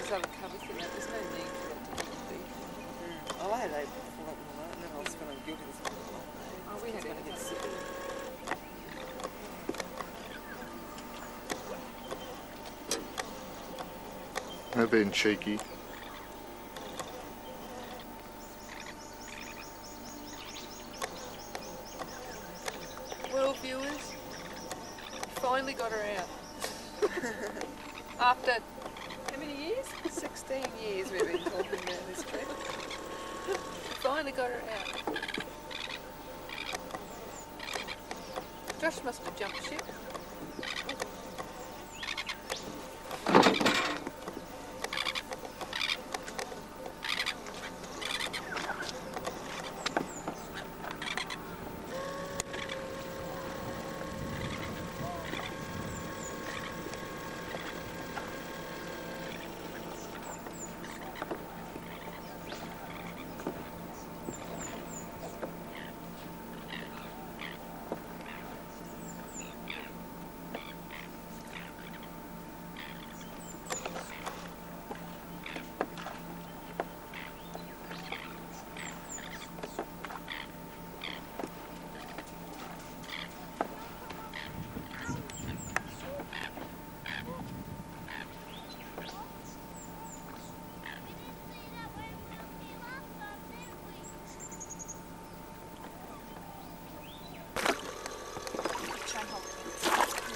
those other covers in there. There's no need for it to be. I had 8 before that, and then I was feeling guilty this morning. Oh, we had Going to get sick. They're being cheeky. Well, viewers, finally got her out. After how many years? 16 years we've been talking about this trip. Finally got her out. Josh must have jumped ship.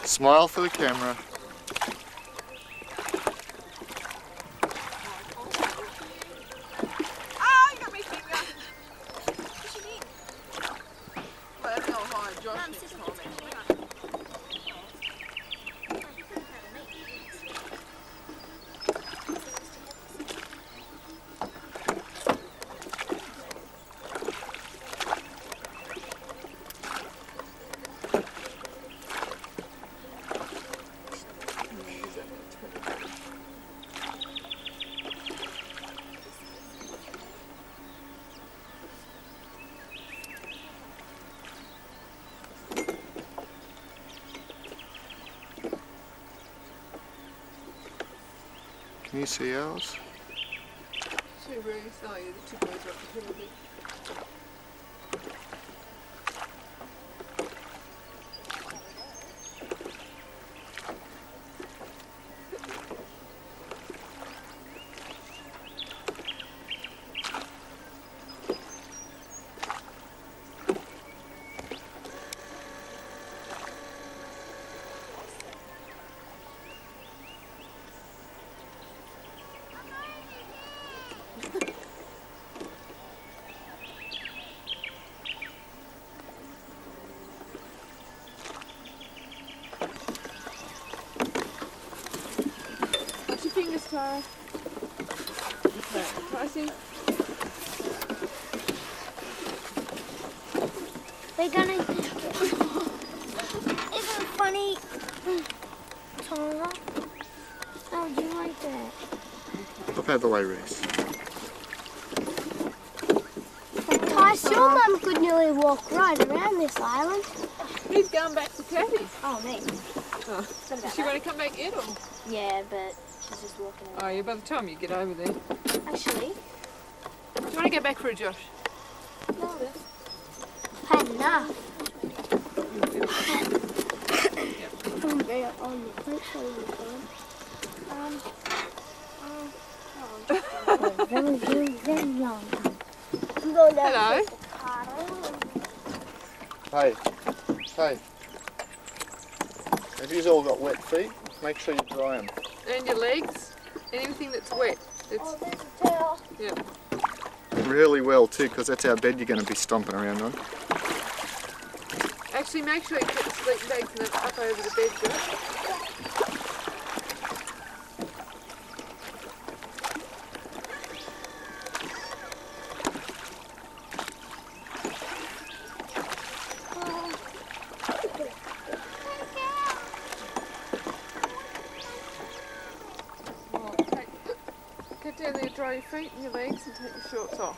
Smile for the camera. Ah, you got me finger. Push it in. Well, that's not high, Josh. Next time, actually. Can you see ours? Two rows. Oh, yeah, the two rows are up the hill a bit. Fingers, Tara. Okay, pricing. They're gonna. Isn't it funny, Tara? How do you like that? Look out the way, Reese. Ty, your mum could nearly walk right around this island. He's going back to Cathy. Oh, me. Oh. Does she want to come back in or? Yeah, but she's just walking around. Oh, yeah, by the time you get over there. Actually, Do you want to go back for a Josh? no. Had enough. I'm very on the place all the time. Very long. I'm going down. Hello. Hey, hey. If you've all got wet feet, make sure you dry them. And your legs. Anything that's wet. It's, Oh, there's a tail. yeah. Really well too, because that's our bed you're going to be stomping around on. Actually, make sure you put the sleep bags and then up over the bed, Josh. Get down there, dry your feet and your legs and take your shorts off.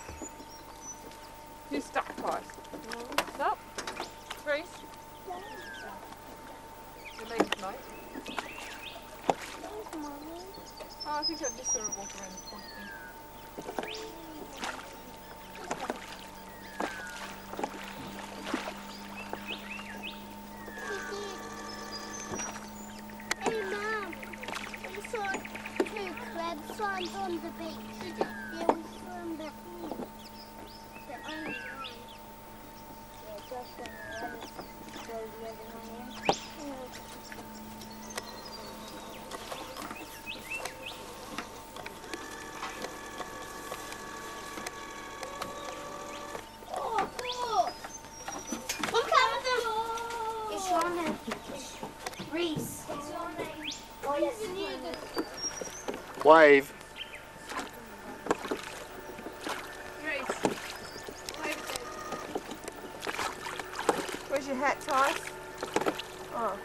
You're stuck, Ty. Up. Reese. Your legs, mate. Mommy. Oh, I think I just saw her walk around the point there. Hey, Mum. We saw 2 crab signs on the beach. Did you? Yeah, we saw them back here. The only one. Yeah, just when the weather goes really on. It's on there. Reese. It's on there. Oh, yes. Wave. Reese. Where's your hat, Tice? Oh.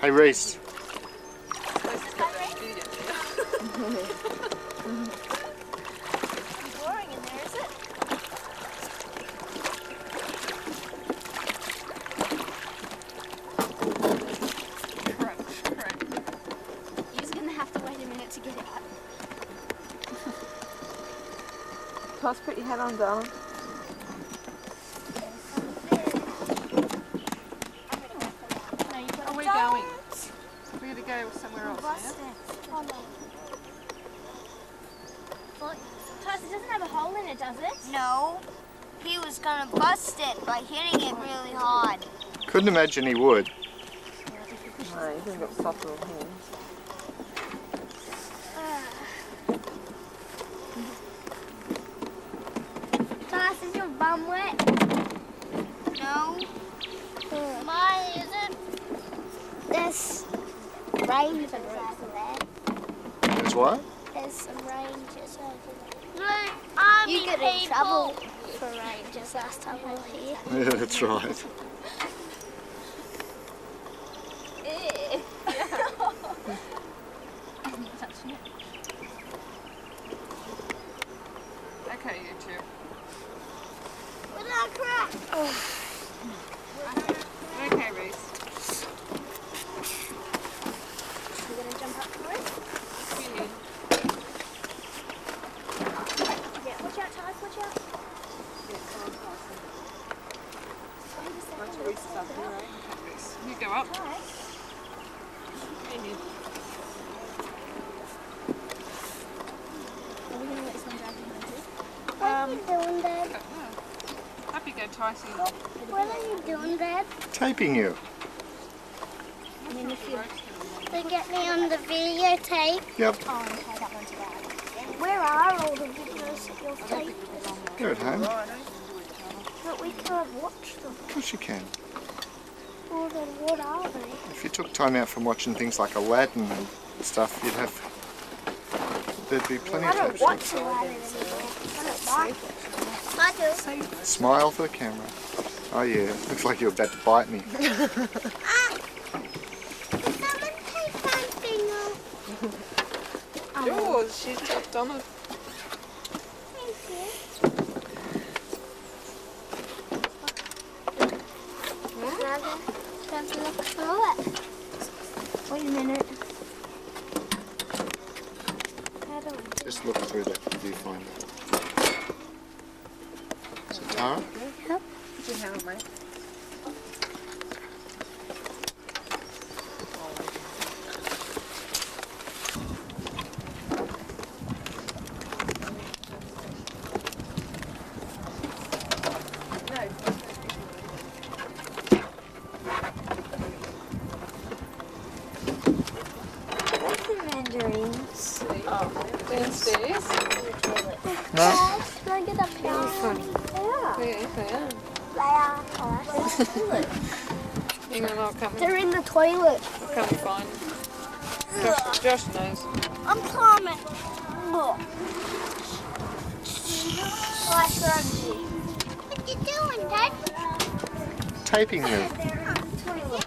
Hey Reese. Boring in there, is it? Crunch. You're gonna have to wait a minute to get it out. Tice, put your hat on, darling. Are we going? We're going to go somewhere else now. Tice, it doesn't have a hole in it, does it? No, he was gonna bust it by hitting it really hard. Couldn't imagine he would. No, he's got soft little hands. Tice, is your bum wet? No, mine isn't. There's rangers over there. That's what? There's some rangers over there. Look, I'm You got in people. trouble for rangers last time we were here. Yeah, that's right. Okay, you two. With our crap. Okay, Reese. You're gonna jump up for it? You need. Yeah, watch out, Tice, watch out. Wait a second. You go up. Tice. You need. Are we gonna let someone drive behind you? What are you doing, Dad? Up you go, Tice. What are you doing, Dad? Taping you. I mean, if you... They get me on the videotape. Yep. Oh, okay, that one's bad. Where are all the videos that you've taken? You're at home. But we can't watch them. Of course you can. Well, then what are they? If you took time out from watching things like Aladdin and stuff, you'd have... There'd be plenty I of don't tapes. watch Aladdin anymore. I don't like it. I do. Smile for the camera. Oh yeah, looks like you're about to bite me. Someone take something off. Yours. She's just done it. Thank you. Time to look through it. Wait a minute. How do I do Just look through that viewfinder. So Tara, Yep. Put your hand on, mate. Mandarins. Downstairs. no, Dad, can I get up here? Yeah. They are nice. Hang on, I'll come. They're in the toilet. I'll come and find them. Josh knows. I'm climbing. Look. Like Rosie. What you doing, Dad? taping you. They're in the toilet.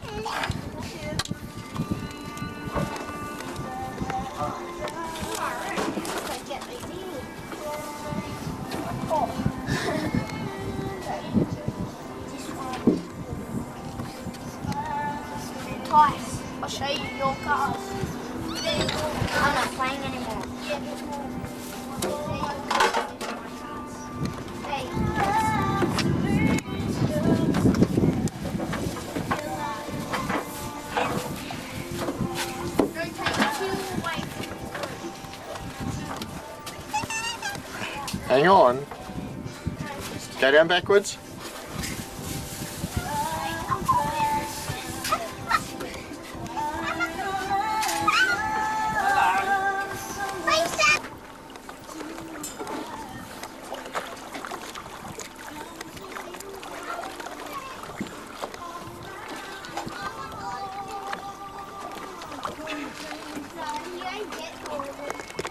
Oh. Tice, I'll show you your cars. I'm not playing anymore. Hang on. Go down backwards.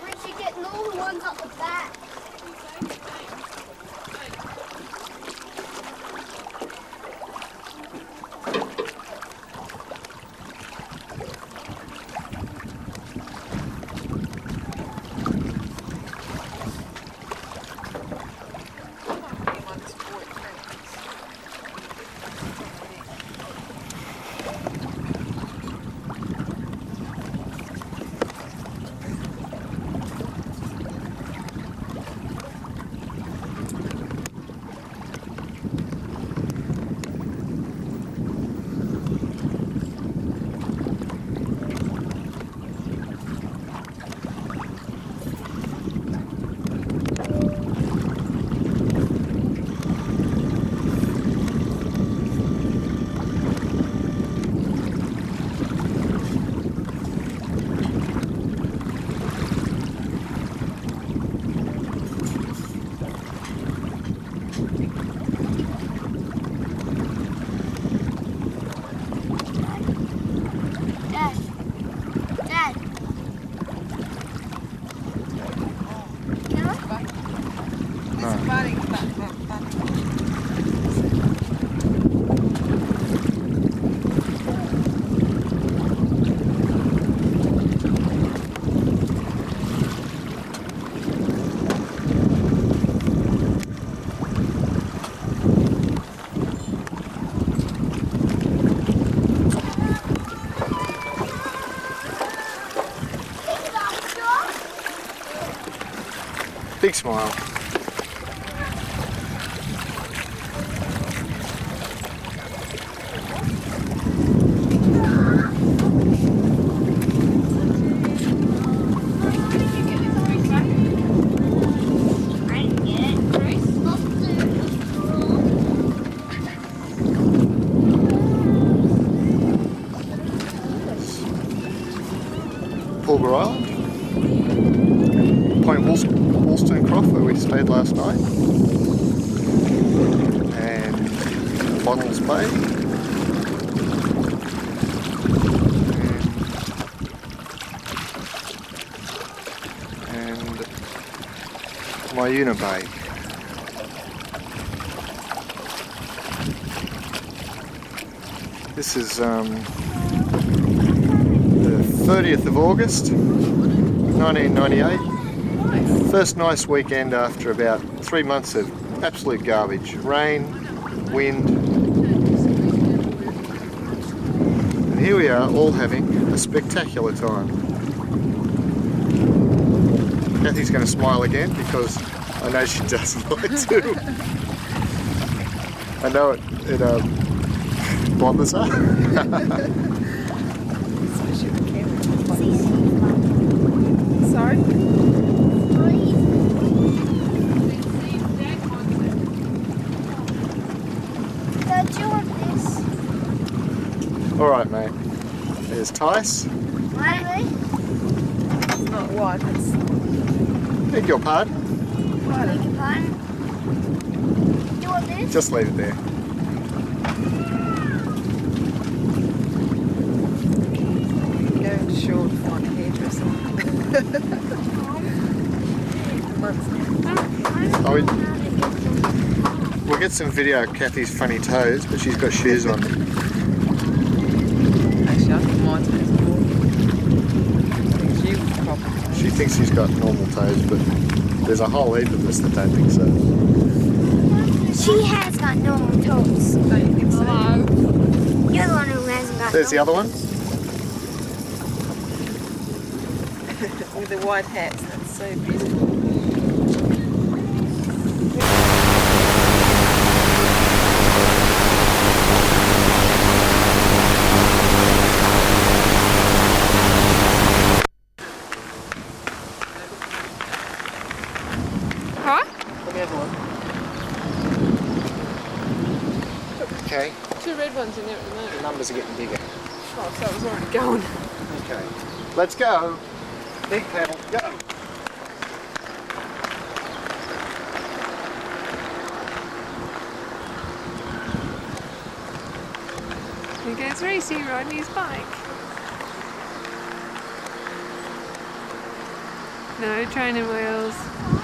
Once you get all the ones up the back. Big smile. Pulgar Island, Point Wolstencroft, where we stayed last night, and Bonnells Bay, and Myuna Bay. This is the 30th of August 1998. First nice weekend after about 3 months of absolute garbage. Rain, wind. And here we are all having a spectacular time. Cathy's going to smile again because I know she doesn't like to. I know it bothers her. Sorry? Dad, do you want this? Alright mate, there's Tice. Really? It's not white, it's Beg your pardon. Beg your pardon? Do you want this? Just leave it there. going to shore to find a hairdresser. We'll get some video of Cathy's funny toes, but she's got shoes on. Actually, I think my toes are more. She thinks she's got normal toes, but there's a whole heap of us that don't think so. She has got normal toes. Don't you think so? You're the one who hasn't got There's the normal other one. with the white hats. That's so beautiful. Huh? Let me have a look. Okay, Two red ones in there at the the moment. numbers are getting bigger. Oh, so it was already going. Okay, let's go. Big paddle, go. Here goes Racy riding his bike. No training wheels.